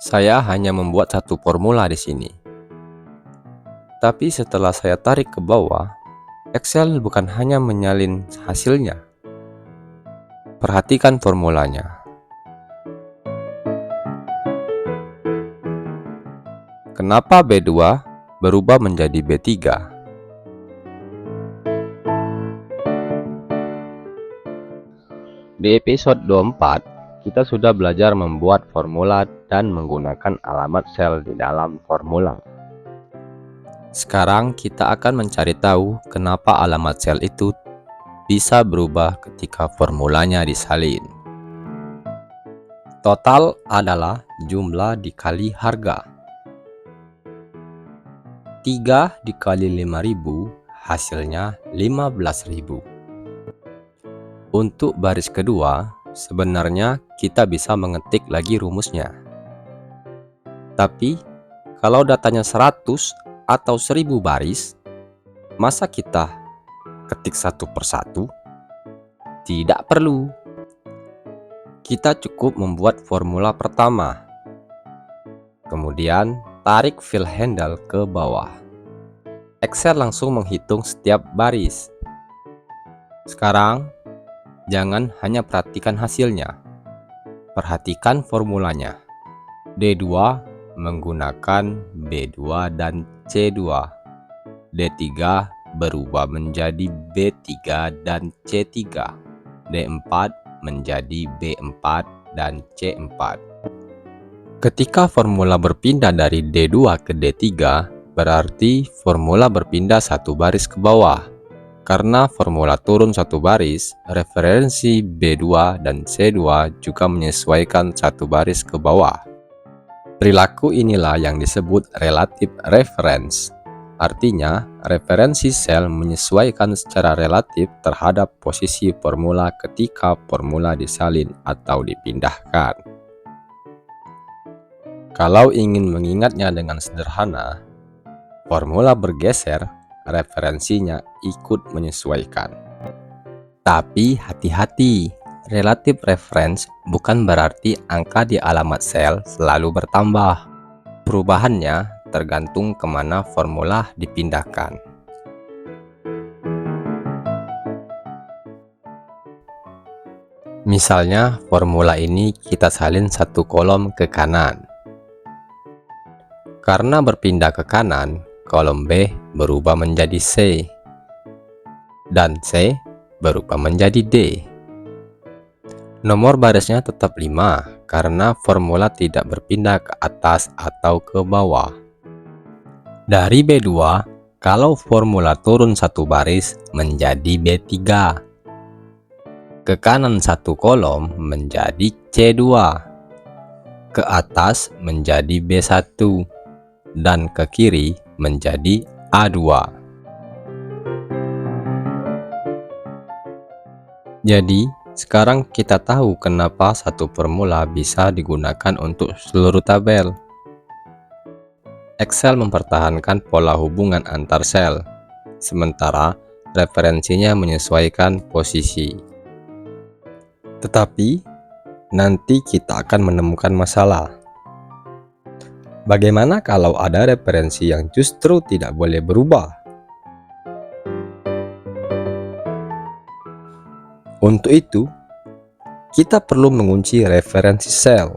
Saya hanya membuat satu formula di sini. Tapi setelah saya tarik ke bawah, Excel bukan hanya menyalin hasilnya. Perhatikan formulanya. Kenapa B2 berubah menjadi B3? Di episode 24, kita sudah belajar membuat formula dan menggunakan alamat sel di dalam formula. Sekarang kita akan mencari tahu kenapa alamat sel itu bisa berubah ketika formulanya disalin. Total adalah jumlah dikali harga. 3 dikali 5.000 hasilnya 15.000. Untuk baris kedua, sebenarnya kita bisa mengetik lagi rumusnya. Tapi, kalau datanya 100 atau 1000 baris, masa kita ketik satu persatu? Tidak perlu. Kita cukup membuat formula pertama. Kemudian, tarik fill handle ke bawah. Excel langsung menghitung setiap baris. Sekarang, jangan hanya perhatikan hasilnya. Perhatikan formulanya. D2 menggunakan B2 dan C2. D3 berubah menjadi B3 dan C3. D4 menjadi B4 dan C4. Ketika formula berpindah dari D2 ke D3, berarti formula berpindah satu baris ke bawah. Karena formula turun satu baris, referensi B2 dan C2 juga menyesuaikan satu baris ke bawah. Perilaku inilah yang disebut relative reference. Artinya, referensi sel menyesuaikan secara relatif terhadap posisi formula ketika formula disalin atau dipindahkan. Kalau ingin mengingatnya dengan sederhana, formula bergeser, referensinya ikut menyesuaikan. Tapi hati-hati, relative reference bukan berarti angka di alamat sel selalu bertambah. Perubahannya tergantung kemana formula dipindahkan. Misalnya, formula ini kita salin satu kolom ke kanan. Karena berpindah ke kanan, kolom B berubah menjadi C, dan C berubah menjadi D. Nomor barisnya tetap 5 karena formula tidak berpindah ke atas atau ke bawah. Dari B2, kalau formula turun satu baris menjadi B3. Ke kanan satu kolom menjadi C2. Ke atas menjadi B1. Dan ke kiri menjadi A2. Jadi, sekarang kita tahu kenapa satu formula bisa digunakan untuk seluruh tabel. Excel mempertahankan pola hubungan antar sel, sementara referensinya menyesuaikan posisi. Tetapi, nanti kita akan menemukan masalah. Bagaimana kalau ada referensi yang justru tidak boleh berubah? Untuk itu, kita perlu mengunci referensi sel.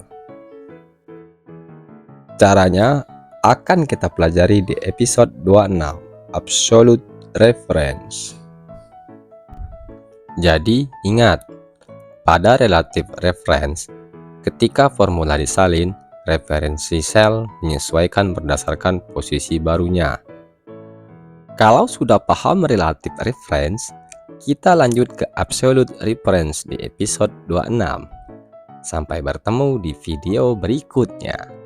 Caranya akan kita pelajari di episode 26, Absolute Reference. Jadi, ingat, pada relative reference, ketika formula disalin, referensi sel menyesuaikan berdasarkan posisi barunya. Kalau sudah paham relative reference, kita lanjut ke absolute reference di episode 26. Sampai bertemu di video berikutnya.